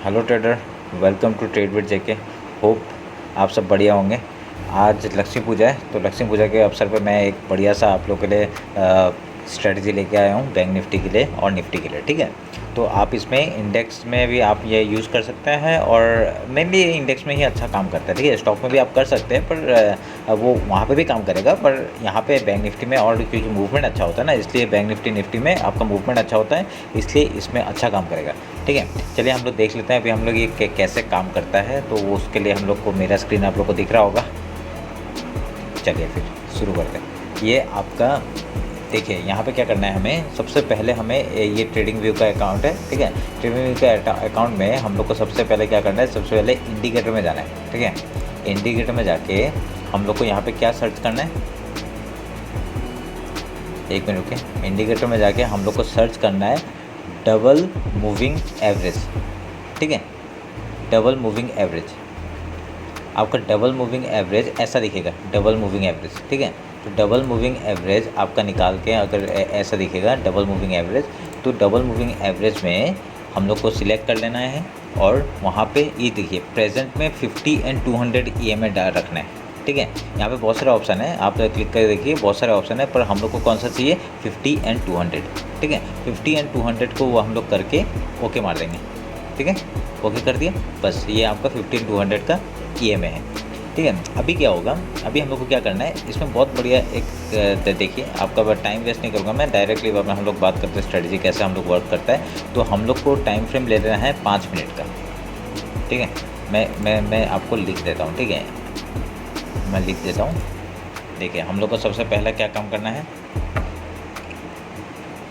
Hello trader, welcome to trade with JK. Hope आप सब बढ़िया होंगे। आज लक्ष्मी पूजा है, तो लक्ष्मी पूजा के अवसर पर मैं एक बढ़िया सा आप लोगों के लिए स्ट्रेटजी लेके आया हूँ बैंक निफ्टी के लिए और निफ्टी के लिए। ठीक है, तो आप इसमें इंडेक्स में भी आप ये यूज़ कर सकते हैं और मेनली इंडेक्स में ही अच्छा काम करता है। ठीक है, स्टॉक में भी आप कर सकते हैं पर वो वहाँ पे भी काम करेगा, पर यहाँ पे बैंक निफ्टी में और क्योंकि मूवमेंट अच्छा होता है ना, इसलिए बैंक निफ्टी में आपका मूवमेंट अच्छा होता है, इसलिए इसमें अच्छा काम करेगा। ठीक है, चलिए हम लोग देख लेते हैं अभी हम लोग ये कैसे काम करता है। तो वो उसके लिए हम लोग को मेरा स्क्रीन आप लोग को दिख रहा होगा। चलिए फिर शुरू करते हैं। ये आपका देखिए यहाँ पे क्या करना है हमें। सबसे पहले हमें ये ट्रेडिंग व्यू का अकाउंट है। ठीक है, ट्रेडिंग व्यू का अकाउंट में हम लोग को सबसे पहले क्या करना है, सबसे पहले इंडिकेटर में जाना है। ठीक है, इंडिकेटर में जाके हम लोग को यहाँ पे क्या सर्च करना है, एक मिनट रुके। इंडिकेटर में जाके हम लोग को सर्च करना है डबल मूविंग एवरेज। ठीक है, डबल मूविंग एवरेज, आपका डबल मूविंग एवरेज ऐसा दिखेगा, डबल मूविंग एवरेज। ठीक है, तो डबल मूविंग एवरेज आपका निकाल के अगर ऐसा दिखेगा डबल मूविंग एवरेज, तो डबल मूविंग एवरेज में हम लोग को सिलेक्ट कर लेना है और वहाँ पे ये देखिए प्रेजेंट में 50 एंड 200 EMA डाल रखना है। ठीक है, यहाँ पे बहुत सारे ऑप्शन है, आप क्लिक कर देखिए बहुत सारे ऑप्शन है, पर हम लोग को कौन सा चाहिए, 50 एंड 200। ठीक है, 50 एंड 200 को वो हम लोग करके ओके मार देंगे। ठीक है, ओके कर दिया, बस ये आपका 50 एंड 200 का EMA है। ठीक है, अभी क्या होगा, अभी हम लोग को क्या करना है, इसमें बहुत बढ़िया एक देखिए, आपका टाइम वेस्ट नहीं करूँगा मैं, डायरेक्टली हम लोग बात करते हैं स्ट्रेटजी कैसे हम लोग वर्क करता है। तो हम लोग को टाइम फ्रेम ले लेना है 5 मिनट का। ठीक है, मैं आपको लिख देता हूँ। ठीक है, मैं लिख देता हूँ। देखिए हम लोग को सबसे पहला क्या काम करना है,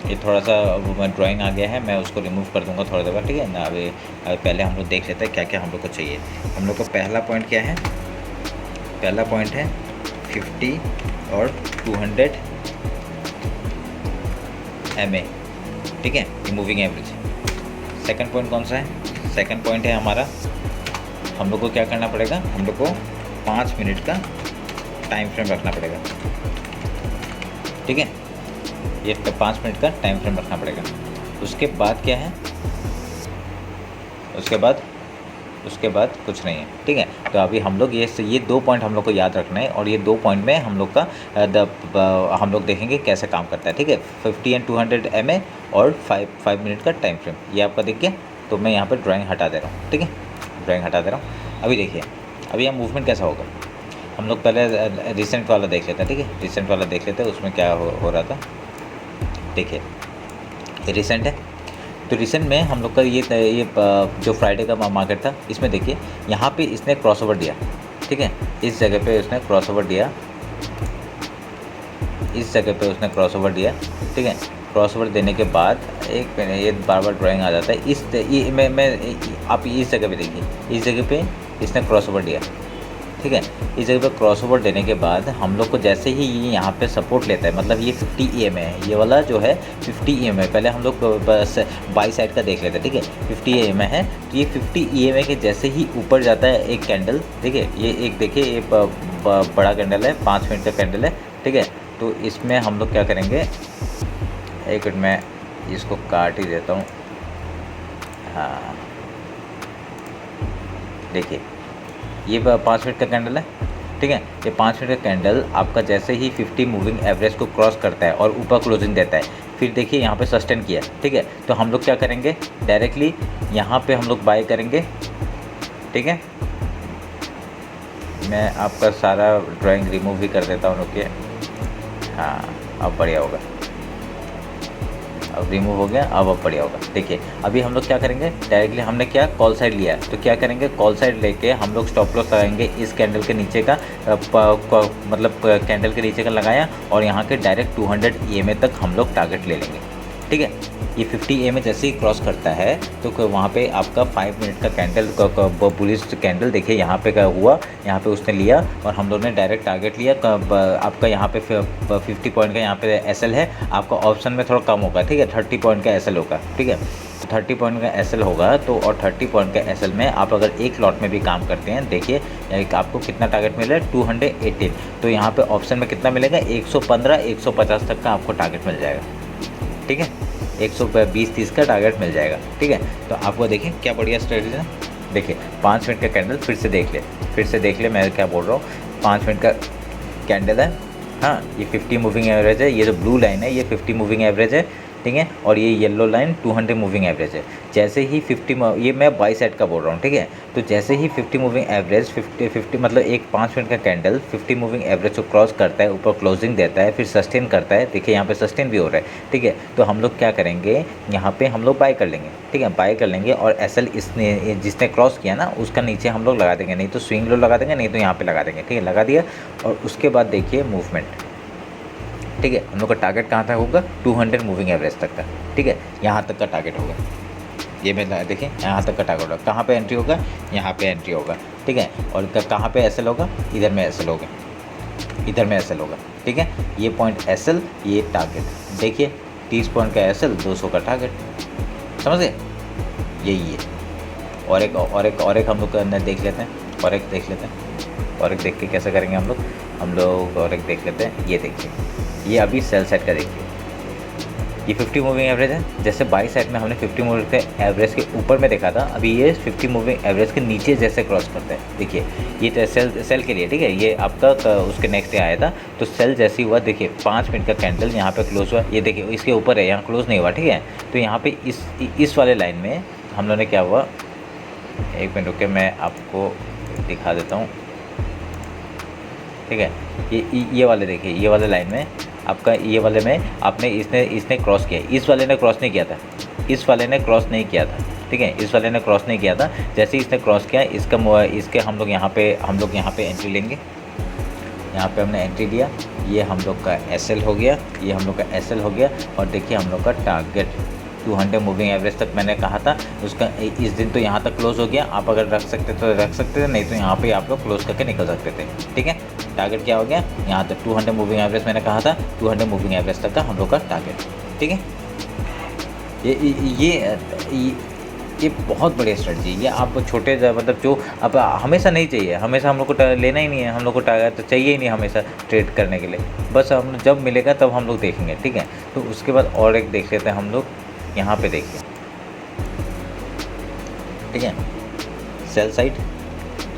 ये थोड़ा सा वो ड्राइंग आ गया है, मैं उसको रिमूव कर दूंगा थोड़ी देर बाद। ठीक है ना, अभी पहले हम लोग देख लेते हैं क्या क्या हम लोग को चाहिए। हम लोग को पहला पॉइंट क्या है, पहला पॉइंट है 50 और 200 MA। ठीक है, ये मूविंग एवरेज। सेकंड पॉइंट कौन सा है, सेकंड पॉइंट है हमारा, हम लोग को क्या करना पड़ेगा, हम लोग को 5 मिनट का टाइम फ्रेम रखना पड़ेगा। ठीक है, ये 5 मिनट का टाइम फ्रेम रखना पड़ेगा। उसके बाद क्या है, उसके बाद कुछ नहीं है। ठीक है, तो अभी हम लोग ये 2 पॉइंट हम लोग को याद रखना है और ये 2 पॉइंट में हम लोग का हम लोग देखेंगे कैसे काम करता है। ठीक है, 50 एंड 200 MA और 5 मिनट का टाइम फ्रेम, ये आपका दिख गया। तो मैं यहाँ पर ड्राइंग हटा दे रहा हूँ। ठीक है, ड्राइंग हटा दे रहा हूँ। अभी देखिए अभी यहाँ मूवमेंट कैसा होगा, हम लोग पहले रिसेंट वाला देख लेते हैं। ठीक है, रिसेंट वाला देख लेते हैं, उसमें क्या हो रहा था। देखिए ये रिसेंट है, तो रिसेंट में हम लोग का ये जो फ्राइडे का मार्केट था, इसमें देखिए यहाँ पे इसने क्रॉसओवर दिया। ठीक है, इस जगह पे उसने क्रॉसओवर दिया, इस जगह पे उसने क्रॉसओवर दिया। ठीक है, क्रॉसओवर देने के बाद एक ये बार बार ड्राइंग आ जाता है, मैं आप इस जगह पे देखिए, इस जगह पे इसने क्रॉसओवर दिया। ठीक है, इस जगह पे क्रॉसओवर देने के बाद हम लोग को जैसे ही ये यहाँ पे सपोर्ट लेता है, मतलब ये 50 EMA है, ये वाला जो है 50 EMA है। पहले हम लोग बस बाई साइड का देख लेते हैं। ठीक है, 50 EMA है, तो ये 50 EMA के जैसे ही ऊपर जाता है एक कैंडल, देखिए ये एक देखिए ये बड़ा कैंडल है, 5 मिनट का कैंडल है। ठीक है, तो इसमें हम लोग क्या करेंगे, एक मिनट मैं इसको काट ही देता हूँ। हाँ देखिए ये 5 मिनट का कैंडल है। ठीक है, ये 5 मिनट का कैंडल आपका जैसे ही 50 मूविंग एवरेज को क्रॉस करता है और ऊपर क्लोजिंग देता है, फिर देखिए यहाँ पे सस्टेन किया। ठीक है, तो हम लोग क्या करेंगे, डायरेक्टली यहाँ पे हम लोग बाय करेंगे। ठीक है, मैं आपका सारा ड्राइंग रिमूव भी कर देता हूँ, रुकिए। हाँ अब बढ़िया होगा, अब रिमूव हो गया, अब बढ़िया होगा। देखिए अभी हम लोग क्या करेंगे, डायरेक्टली हमने क्या कॉल साइड लिया, तो क्या करेंगे, कॉल साइड लेके हम लोग स्टॉप लॉस लगाएंगे इस कैंडल के नीचे का, मतलब कैंडल के नीचे का लगाया और यहाँ के डायरेक्ट 200 EMA तक हम लोग टारगेट ले लेंगे। ठीक है, ये 50 EMA जैसे ही क्रॉस करता है तो वहाँ पे आपका 5 मिनट का कैंडल बुलिश कैंडल देखिए यहाँ पे क्या हुआ, यहाँ पे उसने लिया और हम लोग ने डायरेक्ट टारगेट लिया। आपका यहाँ पे 50 पॉइंट का यहाँ पे SL है, आपका ऑप्शन में थोड़ा कम होगा। ठीक है, 30 पॉइंट का SL होगा। ठीक है, 30 पॉइंट का SL होगा, तो और 30 पॉइंट का SL में आप अगर एक लॉट में भी काम करते हैं, देखिए आपको कितना टारगेट मिल रहा है, 218। तो यहाँ पे ऑप्शन में कितना मिलेगा, 115 150 तक का आपको टारगेट मिल जाएगा। ठीक है, 120-30 का टारगेट मिल जाएगा। ठीक है, तो आपको देखिए क्या बढ़िया स्ट्रेटजी है। देखिए 5 मिनट का कैंडल फिर से देख ले मैं क्या बोल रहा हूँ। 5 मिनट का कैंडल है, हाँ ये 50 मूविंग एवरेज है, ये जो ब्लू लाइन है ये 50 मूविंग एवरेज है। ठीक है, और ये येलो लाइन 200 मूविंग एवरेज है। जैसे ही 50 ये मैं बाई साइड का बोल रहा हूँ। ठीक है, तो जैसे ही 50 मूविंग एवरेज 50 मतलब एक 5 मिनट का कैंडल 50 मूविंग एवरेज को क्रॉस करता है, ऊपर क्लोजिंग देता है, फिर सस्टेन करता है। देखिए यहाँ पे सस्टेन भी हो रहा है। ठीक है, तो हम लोग क्या करेंगे, यहाँ पे हम लोग बाय कर लेंगे। ठीक है, बाय कर लेंगे और एसएल इसने जिसने क्रॉस किया ना उसका नीचे हम लोग लगा देंगे, नहीं तो स्विंग लो लगा देंगे, नहीं तो यहाँ पे लगा देंगे। ठीक है, लगा दिया और उसके बाद देखिए मूवमेंट। ठीक है, हम लोग का टारगेट कहाँ तक होगा, 200 मूविंग एवरेज तक का। ठीक है, यहाँ तक का टारगेट होगा। ये मैं देखिए यहाँ तक का टारगेट होगा। कहाँ पे एंट्री होगा, यहाँ पे एंट्री होगा। ठीक है, और कहाँ पे एसएल होगा, इधर में एसएल होगा, इधर में एसएल होगा। ठीक है, ये पॉइंट एसएल, ये टारगेट। देखिए 30 पॉइंट का एसएल, 200 का टारगेट। समझ गए, यही है। और एक हम लोग देख लेते हैं, और एक देख लेते हैं। और एक देख के कैसे करेंगे हम लोग और एक देख लेते हैं। ये देखिए, ये अभी सेल साइड का देखिए, ये 50 मूविंग एवरेज है। जैसे बाई साइड में हमने 50 मूविंग के एवरेज के ऊपर में देखा था, अभी ये 50 मूविंग एवरेज के नीचे जैसे क्रॉस करता है। देखिए ये सेल के लिए। ठीक है, ये आपका उसके नेक्स्ट डे आया था, तो सेल जैसे हुआ देखिए 5 मिनट का कैंडल यहाँ पे क्लोज हुआ। ये देखिए इसके ऊपर है, यहाँ क्लोज नहीं हुआ। ठीक है, तो यहाँ पे इस वाले लाइन में हम लोगों ने क्या हुआ, एक मिनट रुके मैं आपको दिखा देता हूँ। ठीक है, ये वाले देखिए, ये वाले लाइन में आपका, ये वाले में आपने इसने क्रॉस किया, इस वाले ने क्रॉस नहीं किया था, इस वाले ने क्रॉस नहीं किया था। ठीक है, इस वाले ने क्रॉस नहीं किया था। जैसे ही इसने क्रॉस किया इसके हम लोग यहाँ पे एंट्री लेंगे। यहाँ पे हमने एंट्री लिया, ये हम लोग का एसएल हो गया, ये हम लोग का एसएल हो गया। और देखिए हम लोग का टारगेट 200 मूविंग एवरेज तक मैंने कहा था उसका, इस दिन तो यहाँ तक क्लोज हो गया। आप अगर रख सकते तो रख सकते थे, नहीं तो यहाँ पे आप लोग क्लोज करके निकल सकते थे। ठीक है, टारगेट क्या हो गया, यहाँ तक 200 मूविंग एवरेज मैंने कहा था, 200 मूविंग एवरेज तक का हम लोग का टारगेट। ठीक है, ये बहुत बढ़िया स्ट्रेटजी। ये आप छोटे मतलब जो अब हमेशा नहीं चाहिए, हमेशा हम लोग को लेना ही नहीं है, हम लोग को टारगेट तो चाहिए ही नहीं हमेशा ट्रेड करने के लिए। बस हम जब मिलेगा तब हम लोग देखेंगे। ठीक है, तो उसके बाद और एक देख लेते हैं हम लोग, यहाँ पे देखिए। ठीक है, सेल साइड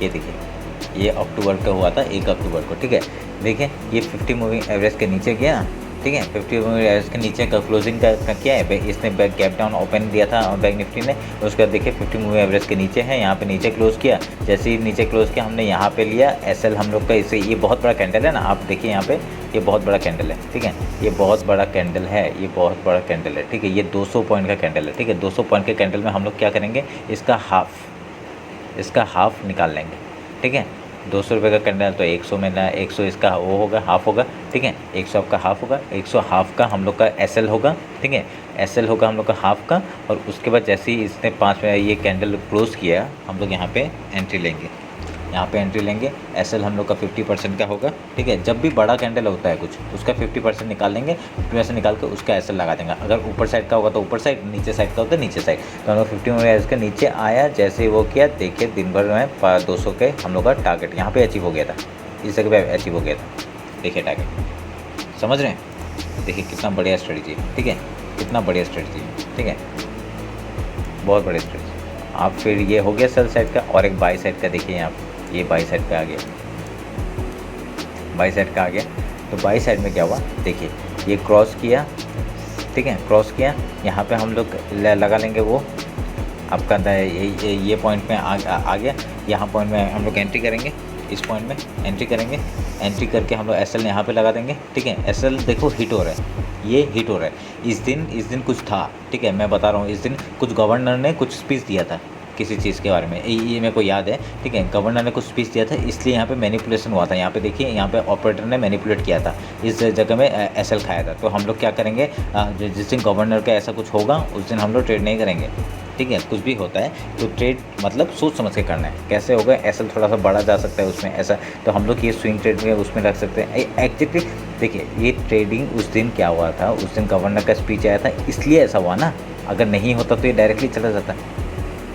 ये देखिए, ये अक्टूबर का हुआ था, 1 अक्टूबर को। ठीक है, देखिए ये 50 मूविंग एवरेज के नीचे गया। ठीक है, 50 मूविंग एवरेज के नीचे का क्लोजिंग का क्या है, इसने गैप डाउन ओपन दिया था बैंक निफ्टी ने। उसके बाद देखिए 50 मूविंग एवरेज के नीचे है, यहाँ पे नीचे क्लोज किया। जैसे ही नीचे क्लोज किया हमने यहाँ पे लिया एसएल हम लोग का। इसे ये बहुत बड़ा कैंडल है ना, आप देखिए यहाँ पे ये बहुत बड़ा कैंडल है। ठीक है, ये बहुत बड़ा कैंडल है, ये बहुत बड़ा कैंडल है। ठीक है, ये 200 पॉइंट का कैंडल है। ठीक है, 200 पॉइंट के कैंडल में हम लोग क्या करेंगे, इसका हाफ निकाल लेंगे। ठीक है, 200 रुपये का कैंडल तो 100 में ना, 100 इसका वो होगा, हाफ होगा। ठीक है, 100 आपका हाफ होगा, 100 हाफ का हम लोग का एसएल होगा। ठीक है, एसएल होगा हम लोग का हाफ का। और उसके बाद जैसे ही इसने 5 में ये कैंडल क्लोज किया, हम लोग यहाँ पे एंट्री लेंगे। यहाँ पे एंट्री लेंगे, एसएल हम लोग का 50% का होगा। ठीक है, जब भी बड़ा कैंडल होता है कुछ, उसका 50% निकाल लेंगे, 50% निकाल के उसका एसएल लगा देंगे। अगर ऊपर साइड का होगा तो ऊपर साइड, नीचे साइड का होता है नीचे साइड। तो हम लोग 50 के नीचे आया, जैसे ही वो किया देखिए दिन भर में 200 के हम लोग का टारगेट यहाँ पे अचीव हो गया था, इस जगह पे अचीव हो गया था। देखिए टारगेट, समझ रहे हैं, देखिए कितना बढ़िया स्ट्रेटजी है। ठीक है, कितना बढ़िया स्ट्रेटजी है। ठीक है, बहुत बढ़िया स्ट्रेटजी। आप फिर ये हो गया सेल साइड का। और एक बाई साइड का देखिए, यहाँ ये बाई साइड पे आ गया, बाई साइड का आ गया। तो बाई साइड में क्या हुआ देखिए, ये क्रॉस किया। ठीक है, क्रॉस किया, यहाँ पे हम लोग लगा लेंगे वो आपका ये पॉइंट में आ गया। यहाँ पॉइंट में हम लोग एंट्री करेंगे, इस पॉइंट में एंट्री करेंगे। एंट्री करके हम लोग एसएल यहाँ पे लगा देंगे। ठीक है, एसएल देखो हिट हो रहा है, ये हिट हो रहा है। इस दिन कुछ था। ठीक है, मैं बता रहा हूँ, इस दिन कुछ गवर्नर ने कुछ स्पीच दिया था किसी चीज़ के बारे में, ये मेरे को याद है। ठीक है, गवर्नर ने कुछ स्पीच दिया था, इसलिए यहाँ पे मैनिपुलेशन हुआ था। यहाँ पे देखिए, यहाँ पे ऑपरेटर ने मैनिपुलेट किया था, इस जगह में एसएल खाया था। तो हम लोग क्या करेंगे, जिस दिन गवर्नर का ऐसा कुछ होगा उस दिन हम लोग ट्रेड नहीं करेंगे। ठीक है, कुछ भी होता है तो ट्रेड मतलब सोच समझ के करना है। कैसे होगा, एसएल थोड़ा सा बढ़ा जा सकता है उसमें ऐसा, तो हम लोग ये स्विंग ट्रेड में उसमें रख सकते हैं। एक्चुअली देखिए, ये ट्रेडिंग उस दिन क्या हुआ था, उस दिन गवर्नर का स्पीच आया था, इसलिए ऐसा हुआ ना। अगर नहीं होता तो ये डायरेक्टली चला जाता।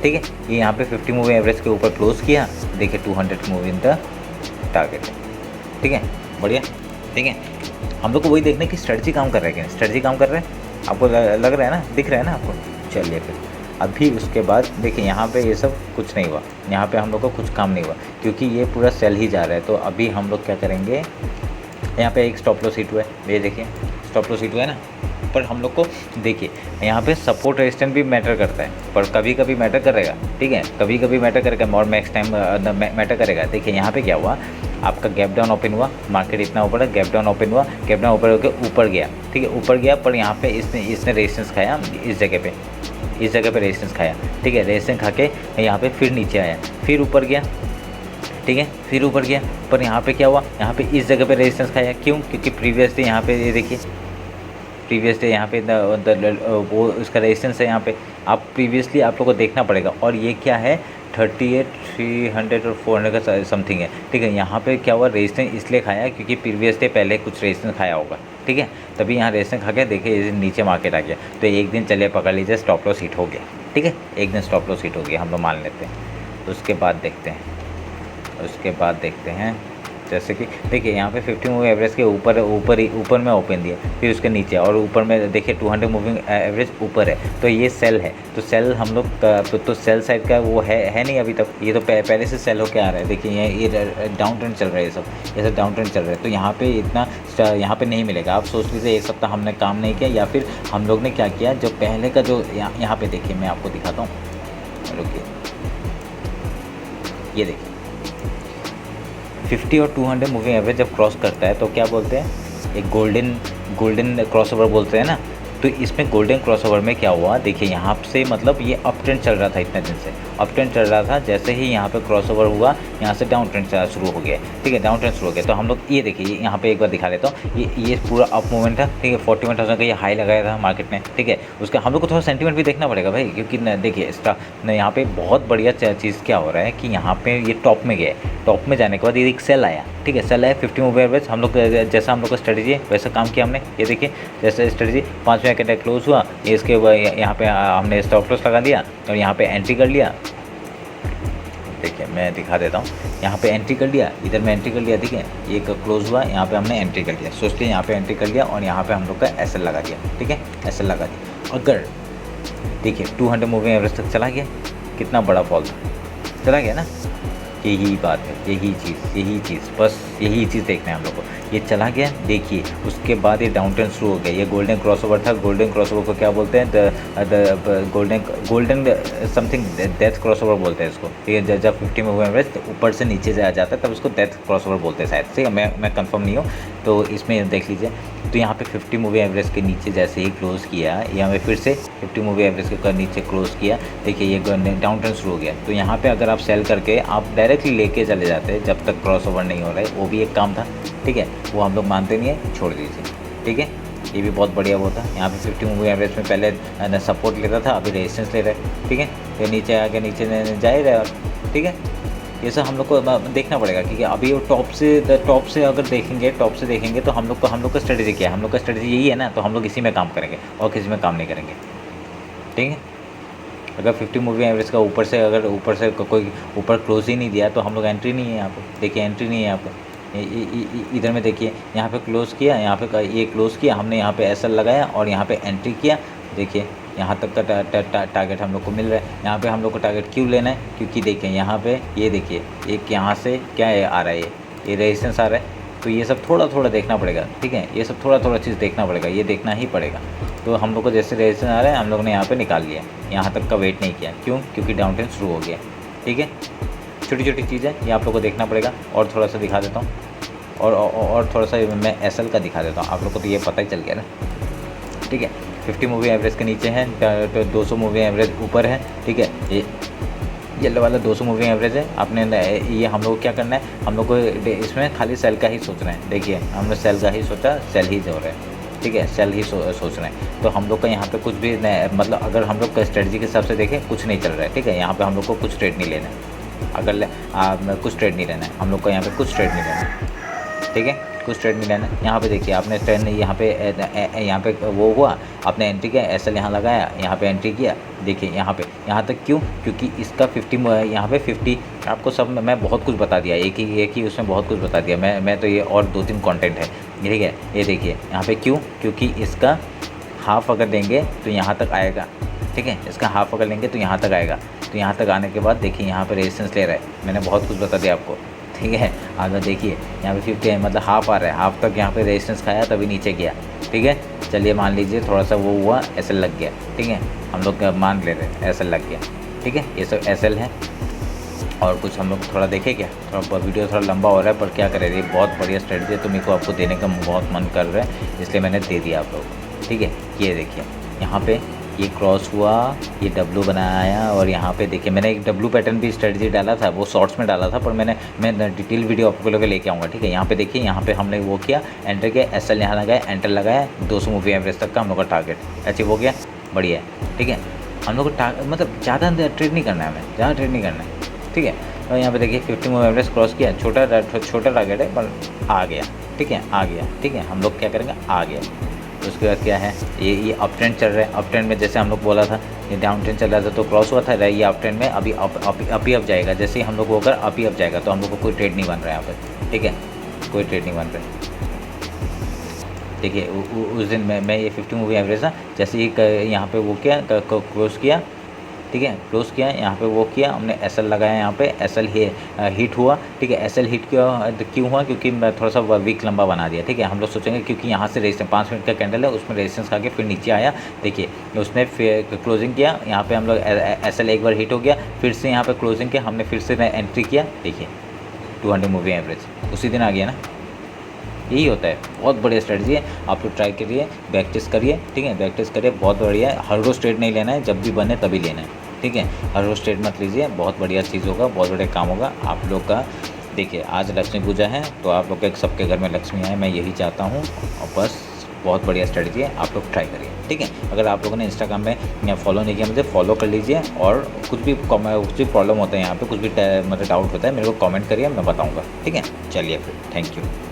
ठीक है, ये यहाँ पे 50 मूविंग एवरेज के ऊपर क्लोज किया। देखिए 200 मूविंग द टारगेट। ठीक है, बढ़िया। ठीक है, हम लोग को वही देखने की स्ट्रेटजी काम कर रहा है कि स्ट्रेटजी काम कर रहा है। आपको लग रहा है ना, दिख रहा है ना आपको। चलिए फिर अभी उसके बाद देखिए यहाँ पे ये सब कुछ नहीं हुआ, यहाँ पे हम लोग को कुछ काम नहीं हुआ क्योंकि ये पूरा सेल ही जा रहा है। तो अभी हम लोग क्या करेंगे, यहाँ पे एक स्टॉप लॉस हिट हुआ है, ये देखिए स्टॉप लॉस हिट हुआ है ना। पर हम लोग को देखिए यहाँ पे सपोर्ट रेजिस्टेंस भी मैटर करता है, पर कभी कभी मैटर करेगा, ठीक है, कभी कभी मैटर करेगा और मैक्स टाइम मैटर करेगा। देखिए यहाँ पे क्या हुआ, आपका गैप डाउन ओपन हुआ, मार्केट इतना ऊपर है, गैप डाउन ओपन हुआ, गैप डाउन ऊपर होकर ऊपर गया, ठीक है, ऊपर गया, पर यहाँ पे इसने रेजिस्टेंस खाया, इस जगह पे रेजिस्टेंस खाया, ठीक है, रेजिस्टेंस खा के यहाँ पे फिर नीचे आया, फिर ऊपर गया, ठीक है, फिर ऊपर गया, पर यहाँ पे क्या हुआ, यहाँ पे इस जगह पे रेजिस्टेंस खाया। क्यों? क्योंकि प्रीवियस डे यहाँ पे ये देखिए, प्रीवियस डे यहाँ पे वो उसका रेजिस्टेंस है यहाँ पे। आप प्रीवियसली आप लोग को देखना पड़ेगा। और ये क्या है, 38, 300 और 400 का समथिंग है, ठीक है। यहाँ पे क्या हुआ, रेजिस्टेंस इसलिए खाया क्योंकि प्रीवियस डे पहले कुछ रेजिस्टेंस खाया होगा, ठीक है, तभी यहाँ रेजिस्टेंस खा के देखिए नीचे मार्केट आ गया। तो एक दिन चलिए पकड़ लीजिए स्टॉप लॉस हिट हो गया, ठीक है, एक दिन स्टॉप लॉस हिट हो गया, हम लोग मान लेते हैं। उसके बाद देखते हैं जैसे कि देखिए यहाँ पे 50 मूविंग एवरेज के ऊपर में ओपन दिया, फिर उसके नीचे, और ऊपर में देखिए 200 मूविंग एवरेज ऊपर है। तो ये सेल है, तो सेल हम लोग तो सेल साइड का वो है नहीं अभी तक, ये तो पहले से सेल होके आ रहा है। देखिए ये डाउन ट्रेंड चल रहा है, ये सब डाउन ट्रेंड चल रहा है। तो यहाँ पे इतना यहाँ पे नहीं मिलेगा। आप सोच लीजिए एक सप्ताह हमने काम नहीं किया, या फिर हम लोग ने क्या किया, जो पहले का जो यहाँ पे देखिए मैं आपको दिखाता हूँ, रुकिए, ये देखिए 50 और 200 मूविंग एवरेज जब क्रॉस करता है तो क्या बोलते हैं, एक गोल्डन क्रॉसओवर बोलते हैं ना। तो इसमें गोल्डन क्रॉसओवर में क्या हुआ, देखिए यहाँ से मतलब ये अप ट्रेंड चल रहा था, इतने दिन से अप ट्रेंड चल रहा था। जैसे ही यहाँ पे क्रॉसओवर हुआ, यहाँ से डाउन ट्रेंड शुरू हो गया, ठीक है, डाउन ट्रेंड शुरू हो गया। तो हम लोग ये देखिए यहाँ पे एक बार दिखा देता हूँ, ये पूरा अप मूवमेंट था, ठीक है, 41,000 का ये हाई लगाया था मार्केट ने, ठीक है। उसका हम लोग को थोड़ा सेंटीमेंट भी देखना पड़ेगा भाई, क्योंकि देखिए यहाँ पे बहुत बढ़िया चीज़ क्या हो रहा है कि यहाँ पे ये टॉप में गया, टॉप में जाने के बाद ये एक सेल आया, ठीक है, सेल आया 50 मूविंग एवरेज। हम लोग जैसा हम लोग का स्ट्रेटजी है वैसा काम किया हमने। ये देखिए जैसे स्ट्रेटजी 5 मिनट का क्लोज हुआ, इसके यहाँ पे हमने स्टॉप लॉस लगा दिया और यहाँ पे एंट्री कर लिया। देखिए मैं दिखा देता हूँ, यहाँ पे एंट्री कर लिया, इधर में एंट्री कर लिया, ठीक है, ये क्लोज हुआ, यहाँ पे हमने एंट्री कर लिया, सोच लिया यहाँ पे एंट्री कर लिया, और यहाँ पे हम लोग का एसएल लगा दिया, ठीक है, एसएल लगा दिया। अगर देखिए 200 मूविंग एवरेज तक चला गया, कितना बड़ा फॉल था, चला गया ना। यही बात है, यही चीज़ बस यही चीज़ देखना है हम लोग को। ये चला गया, देखिए उसके बाद ये डाउन ट्रेंड शुरू हो गया। ये गोल्डन क्रॉसओवर था, गोल्डन क्रॉसओवर को क्या बोलते हैं, गोल्डन समथिंग डेथ क्रॉसओवर बोलते हैं इसको, ठीक है। जब 50 मूविंग एवरेज ऊपर से नीचे जाता है तब उसको डेथ क्रॉसओवर बोलते हैं शायद, ठीक है, मैं कंफर्म नहीं हूँ, तो इसमें देख लीजिए। तो यहाँ पे 50 मूविंग एवरेज के नीचे जैसे ही क्लोज़ किया, यहाँ पे फिर से 50 मूविंग एवरेज के नीचे क्लोज़ किया, देखिए ये डाउन ट्रेंड शुरू हो गया। तो यहाँ पे अगर आप सेल करके आप डायरेक्टली लेके चले जाते हैं जब तक क्रॉसओवर नहीं हो रहा है, वो भी एक काम था, ठीक है, वो हम लोग मानते नहीं है, छोड़ दीजिए, ठीक है। ये भी बहुत बढ़िया वो था। यहाँ पे 50 मूविंग एवरेज में पहले सपोर्ट लेता था, अभी रेजिस्टेंस ले रहा है, ठीक है, फिर नीचे आके नीचे जा ही रहा है, ठीक है। ये सब हम लोग को देखना पड़ेगा, क्योंकि अभी वो टॉप से अगर देखेंगे तो हम लोग का स्ट्रेटजी क्या है, हम लोग का स्ट्रेटजी यही है ना, तो हम लोग इसी में काम करेंगे और किसी में काम नहीं करेंगे, ठीक है। अगर 50 मूविंग एवरेज का ऊपर से कोई ऊपर क्लोज ही नहीं दिया तो हम लोग एंट्री नहीं है यहाँ पे, देखिए एंट्री नहीं है यहाँ पे। इधर में देखिए यहाँ पे क्लोज़ किया, यहाँ पे ये क्लोज़ किया हमने, यहाँ पे एसएल लगाया और यहाँ पे एंट्री किया। देखिए यहाँ तक का टारगेट हम लोग को मिल रहा है। यहाँ पे हम लोग को टारगेट क्यों लेना है, क्योंकि देखिए यहाँ पे ये देखिए एक यहाँ से क्या आ रहा है, ये रेजिस्टेंस आ रहा है। तो ये सब थोड़ा देखना पड़ेगा, ठीक है, ये सब थोड़ा चीज़ देखना पड़ेगा, ये देखना ही पड़ेगा। तो हम लोग को जैसे रेजिस्टेंस आ रहा है हम लोग ने यहाँ पे निकाल लिया, यहाँ तक का वेट नहीं किया, क्यों, क्योंकि डाउन ट्रेंड शुरू हो गया, ठीक है। छोटी चीज़ें ये आप लोग को देखना पड़ेगा। और थोड़ा सा दिखा देता हूँ, और थोड़ा सा मैं एसएल का दिखा देता हूँ, आप लोग को तो ये पता ही चल गया ना, ठीक है। 50 मूविंग एवरेज के नीचे है, 200 मूविंग एवरेज ऊपर है, ठीक है। ये येलो वाला 200 मूविंग एवरेज है। आपने ये हम लोग को क्या करना है, हम लोग को इसमें खाली सेल का ही सोचना है। देखिए हमने सेल का ही सोचा, सेल ही हो रहा है, ठीक है, सेल ही सोच रहे हैं। तो हम लोग का यहाँ पे कुछ भी मतलब अगर हम लोग का स्ट्रेटजी के हिसाब से देखें कुछ नहीं चल रहा है, ठीक है। यहाँ पे हम लोग को कुछ ट्रेड नहीं लेना है, अगर कुछ ट्रेड नहीं लेना है हम लोग को, यहाँ पे कुछ ट्रेड नहीं लेना है, ठीक है, कुछ ट्रेड नहीं लेना। यहाँ पे देखिए आपने ट्रेड नहीं, यहाँ पे वो हुआ, आपने एंट्री किया, एसएल यहाँ लगाया, यहाँ पे एंट्री किया। देखिए यहाँ तक क्यों, क्योंकि इसका 50 यहाँ पे 50 आपको सब मैं बहुत कुछ बता दिया, एक ही उसमें बहुत कुछ बता दिया मैं तो, ये और 2-3 कंटेंट है, ठीक है। ये देखिए यहाँ पे क्यों, क्योंकि इसका हाफ अगर देंगे तो यहाँ तक आएगा, ठीक है, इसका हाफ अगर लेंगे तो यहाँ तक आएगा। तो यहाँ तक आने के बाद देखिए यहाँ पे रेजिस्टेंस ले रहा है, मैंने बहुत कुछ बता दिया आपको, ठीक है। आगे देखिए यहाँ पे 50 है, मतलब हाफ आ रहा है, हाफ तक यहाँ पे रेजिस्टेंस खाया तभी नीचे गया, ठीक है। चलिए मान लीजिए थोड़ा सा वो हुआ, एसएल लग गया, ठीक है, हम लोग मान ले रहे हैं एसएल लग गया, ठीक है। ये सब एसएल है। और कुछ हम लोग थोड़ा देखें क्या, थोड़ा वीडियो थोड़ा लंबा हो रहा है पर क्या करें, ये बहुत बढ़िया स्ट्रेटजी है तो मेरे को आपको देने का बहुत मन कर रहा है, इसलिए मैंने दे दिया आप लोग को, ठीक है। ये देखिए यहाँ पे ये क्रॉस हुआ, ये डब्लू बनाया, और यहाँ पे देखिए मैंने एक डब्लू पैटर्न भी स्ट्रेटजी डाला था, वो शॉर्ट्स में डाला था, पर मैं डिटेल वीडियो आपको लोग लेके आऊँगा, ठीक है। यहाँ पे देखिए, यहाँ पे हमने वो किया, एंटर किया, एसएल यहाँ लगाया, एंटर लगाया, 200 मूवी एवरेज तक का हम लोग का टारगेट अचीव हो गया, बढ़िया है, ठीक है। हम लोग को मतलब ज़्यादा ट्रेड नहीं करना है, हमें ज़्यादा ट्रेड नहीं करना है, ठीक है। और यहाँ पे देखिए 50 मूव एवरेज क्रॉस किया, छोटा टारगेट है पर आ गया, ठीक है, आ गया, ठीक है। हम लोग क्या करेंगे, आ गया। तो उसके बाद क्या है, ये अप ट्रेंड चल रहा है, अप ट्रेंड में जैसे हम लोग बोला था ये डाउन ट्रेंड चल रहा था तो क्रॉस हुआ था, ये अप ट्रेंड में अभी अप ही अप जाएगा, जैसे ही हम लोग को अगर अप ही अप जाएगा तो हम लोग को कोई ट्रेड नहीं बन रहा है यहाँ पर, ठीक है, कोई ट्रेड नहीं बन रहा है। देखिए उस दिन मैं ये 50 मूवी एवरेज था, जैसे ही यहाँ पे वो किया, क्लोज किया, ठीक है, क्लोज किया, यहाँ पे वो किया, हमने एसएल लगाया, यहाँ पे एसएल हिट हुआ, ठीक है। एसएल हिट क्यों हुआ, क्योंकि मैं थोड़ा सा वीक लंबा बना दिया, ठीक है। हम लोग सोचेंगे क्योंकि यहाँ से रेजिस्टेंस 5 मिनट का कैंडल है, उसमें रेजिस्टेंस खा के फिर नीचे आया, देखिए उसने फिर क्लोजिंग किया, यहाँ पे हम लोग एसएल एक बार हिट हो गया, फिर से यहाँ पे क्लोजिंग किया, हमने फिर से एंट्री किया, देखिए 200 मूवी एवरेज उसी दिन आ गया ना। यही होता है, बहुत बढ़िया स्ट्रेटजी है, आप लोग ट्राई करिए, बैक टेस्ट करिए, ठीक है, बैक टेस्ट करिए, बहुत बढ़िया है। हर रोज़ ट्रेड नहीं लेना है, जब भी बने तभी लेना है, ठीक है। हर रोज़ ट्रेड मत लीजिए, बहुत बढ़िया चीज़ होगा, बहुत बढ़िया काम होगा आप लोग का। देखिए आज लक्ष्मी पूजा है तो आप लोग के सबके घर में लक्ष्मी आए, मैं यही चाहता हूँ, और बस बहुत बढ़िया स्ट्रेटजी है, आप लोग ट्राई करिए, ठीक है। अगर आप लोगों ने इंस्टाग्राम में फॉलो नहीं किया मुझे फॉलो कर लीजिए, और कुछ भी प्रॉब्लम होता है यहाँ पे, कुछ भी मतलब डाउट होता है मेरे को कमेंट करिए, मैं बताऊँगा, ठीक है। चलिए फिर, थैंक यू।